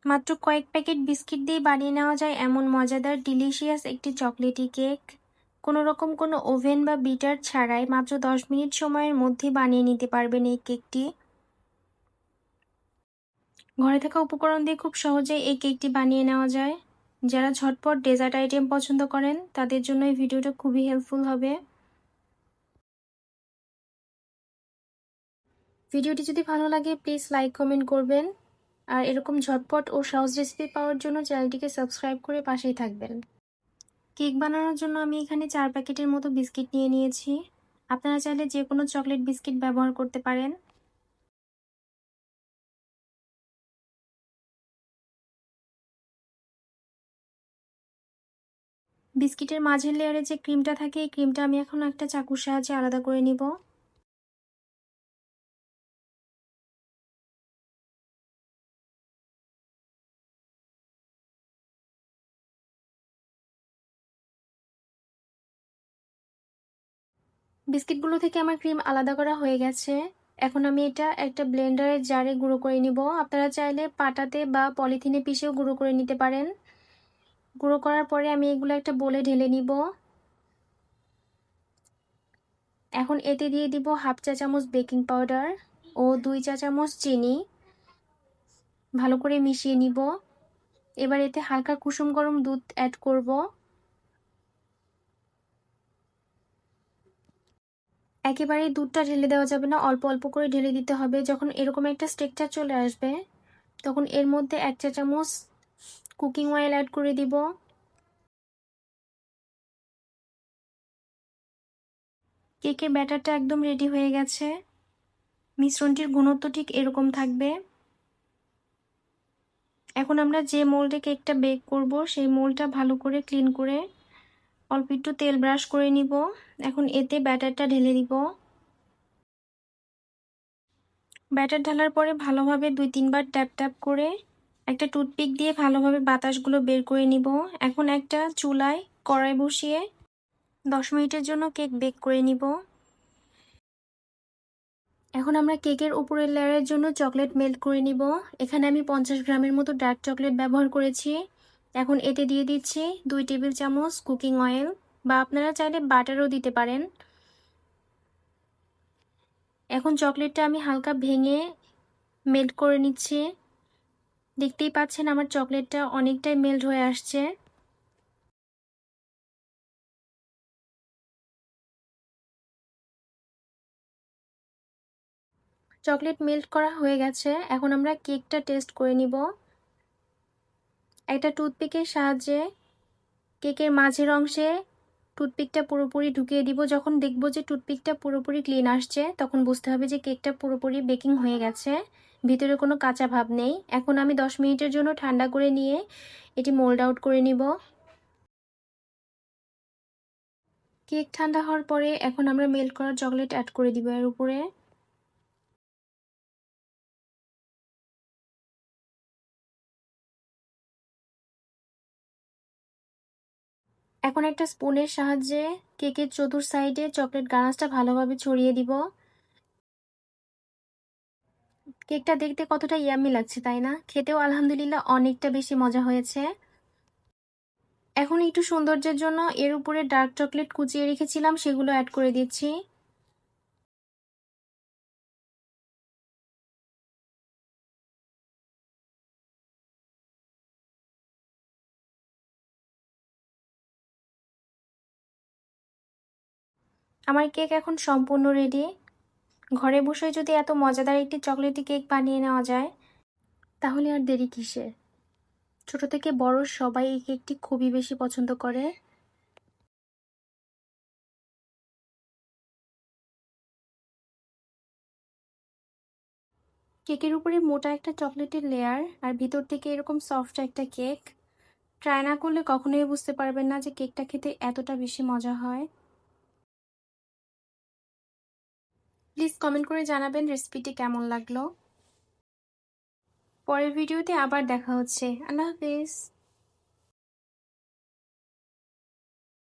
মাত্র কয়েক packet biscuit দিয়ে বানিয়ে নেওয়া যায় এমন মজাদার ডিলিশিয়াস একটি চকলেটি কেক। কোনো রকম কোনো ওভেন বা বিটার ছাড়াই মাত্র 10 মিনিট সময়ের মধ্যে বানিয়ে নিতে পারবেন এই কেকটি। ঘরে থাকা উপকরণ দিয়ে খুব সহজেই এই কেকটি বানিয়ে নেওয়া যায়। যারা ঝটপট ডেজার্ট আইটেম পছন্দ করেন তাদের জন্য এই ভিডিওটা খুবই হেল্পফুল হবে। ভিডিওটি যদি ভালো লাগে প্লিজ লাইক কমেন্ট করবেন। আর এরকম ঝটপট ও সহজ রেসিপি পাওয়ার জন্য চ্যানেলটিকে সাবস্ক্রাইব করে পাশেই থাকবেন। কেক বানানোর জন্য আমি এখানে 4 প্যাকেটের মতো বিস্কিট নিয়ে নিয়েছি। আপনারা চাইলে যে কোনো চকলেট বিস্কিট ব্যবহার করতে পারেন। বিস্কিটের মাঝের লেয়ারে যে ক্রিমটা থাকে এই ক্রিমটা আমি এখন একটা চাকুর সাহায্যে আলাদা করে নিব। বিস্কিটগুলো থেকে আমার ক্রিম আলাদা করা হয়ে গেছে। এখন আমি এটা একটা ব্লেন্ডারের জারে গুঁড়ো করে নিব। আপনারা চাইলে পাটাতে বা পলিথিনে পিষেও গুঁড়ো করে নিতে পারেন। গুঁড়ো করার পরে আমি এগুলো একটা বোলে ঢেলে নিব। এখন এতে দিয়ে দিব হাফ চা চামচ বেকিং পাউডার ও 2 চা চামচ চিনি। ভালো করে মিশিয়ে নিব। এবার এতে হালকা কুসুম গরম দুধ অ্যাড করব। একেবারেই দুধটা ঢেলে দেওয়া যাবে না, অল্প অল্প করে ঢেলে দিতে হবে। যখন এরকম একটা স্ট্রাকচার চলে আসবে তখন এর মধ্যে 1 চা চামচ কুকিং অয়েল অ্যাড করে দিব। কেকের ব্যাটারটা একদম রেডি হয়ে গেছে। মিশ্রণটির ঘনত্ব ঠিক এরকম থাকবে। এখন আমরা যে মোল্ডে কেকটা বেক করব সেই মোল্ডটা ভালো করে ক্লিন করে অল্প একটু তেল ব্রাশ করে নিব। এখন এতে ব্যাটারটা ঢেলে দিব। ব্যাটার ঢালার পরে ভালোভাবে 2-3 বার ট্যাপ ট্যাপ করে একটা টুথপিক দিয়ে ভালোভাবে বাতাসগুলো বের করে নিব। এখন একটা চুলায় কড়াই বসিয়ে 10 মিনিটের জন্য কেক বেক করে নিব। এখন আমরা কেকের উপরের লেয়ারের জন্য চকলেট মেল্ট করে নিব। এখানে আমি 50 গ্রামের মতো ডার্ক চকলেট ব্যবহার করেছি। এখন এতে দিয়ে দিচ্ছি 2 টেবিল চামচ কুকিং অয়েল, বা আপনারা চাইলে বাটারও দিতে পারেন। এখন চকলেটটা আমি হালকা ভেঙে মেল্ট করে নিচ্ছি। দেখতেই পাচ্ছেন আমার চকলেটটা অনেকটাই মেল্ট হয়ে আসছে। চকলেট মেল্ট করা হয়ে গেছে। এখন আমরা কেকটা টেস্ট করে নিব। একটা টুথপিকের সাহায্যে কেকের মাঝের অংশে টুথপিকটা পুরোপুরি ঢুকিয়ে দিব। যখন দেখব যে টুথপিকটা পুরোপুরি ক্লিন আসছে তখন বুঝতে হবে যে কেকটা পুরোপুরি বেকিং হয়ে গেছে, ভিতরে কোনো কাঁচা ভাব নেই। এখন আমি 10 মিনিটের জন্য ঠান্ডা করে নিয়ে এটি মোল্ড আউট করে নিব। কেক ঠান্ডা হওয়ার পরে এখন আমরা মেল্ট করা চকলেট অ্যাড করে দিব এর উপরে। এখন একটা স্পুনের সাহায্যে কেকের চতুর সাইডে চকলেট গানাশটা ভালোভাবে ছড়িয়ে দিব। কেকটা দেখতে কতটা ইয়াম্মি লাগছে তাই না? খেতেও আলহামদুলিল্লাহ অনেকটা বেশি মজা হয়েছে। এখন একটু সৌন্দর্যের জন্য এর উপরে ডার্ক চকলেট কুচিয়ে রেখেছিলাম সেগুলো অ্যাড করে দিচ্ছি। আমার কেক এখন সম্পূর্ণ রেডি। ঘরে বসে যদি এত মজাদার একটি চকলেটি কেক বানিয়ে নেওয়া যায় তাহলে আর দেরি কিসের? ছোট থেকে বড় সবাই এই কেকটি খুবই বেশি পছন্দ করে। কেকের উপরে মোটা একটা চকলেটের লেয়ার আর ভিতর থেকে এরকম সফট একটা কেক। ট্রাই না করলে কখনোই বুঝতে পারবেন না যে কেকটা খেতে এতটা বেশি মজা হয়। প্লিজ কমেন্ট করে জানাবেন রেসিপিটি কেমন লাগলো। পরের ভিডিওতে আবার দেখা হচ্ছে। আল্লাহ হাফেজ।